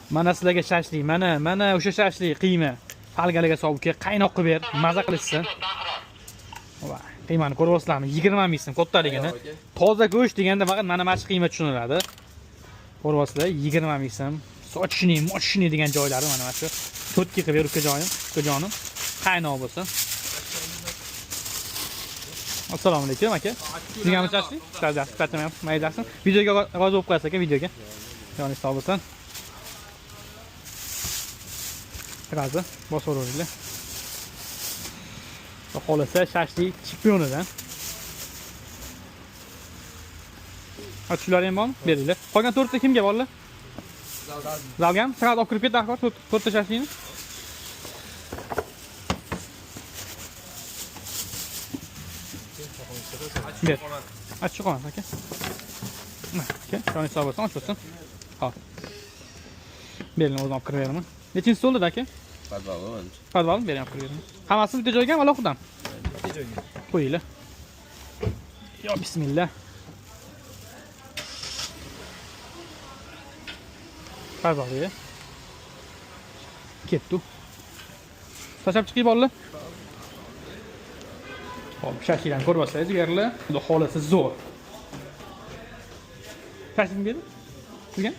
Mana sizlarga shashlik, mana o'sha shashlik qiyma. Halgaliga solib qaynoq qilib ber, maza qilishsin. Va qiymani ko'ryapsizlarmi? 20 ming so'm kattaligini. Toza go'sht deganda faqat mana shu qiymat tushuniladi. Ko'ryapsizlar, 20 ming so'm. Mochishni degan joylari mana shu. 4 ga qilib ber ukajonim. Qaynoq bo'lsin. Assalomu alaykum aka. Sizga shashlik? Qatnayam, maydasin. Videoga rozi bo'lib qo'yasiz aka, videoga. Joningiz sog' bo'lsin. Birazda bosaveringlar. Xohlasa shashlik chempionidan. Shular ham bormi? Beringlar. Qolgan 4 ta kimga borlar? Zalgam, faqat olib kirib ket axir 4 ta shashlikni. Ber. Achchi qo'yamiz aka. Aka, joningiz sog' bo'lsin, och bo'lsin. Hop. Bering, o'zim olib kirib beraman. Nechinchi stolda aka? Podval bering, olib kirib beraman. Hammasini bitta joyga alohida? Bitta joyga. Qo'yinglar. Yo, bismillah. Podvalga. Ketdi. Tashlab chiqib borlar. Hop, shashlikdan ko'ryapsizlar, jigarlar. Xudo xolasi zo'r. Shashlik berdi? Sizga?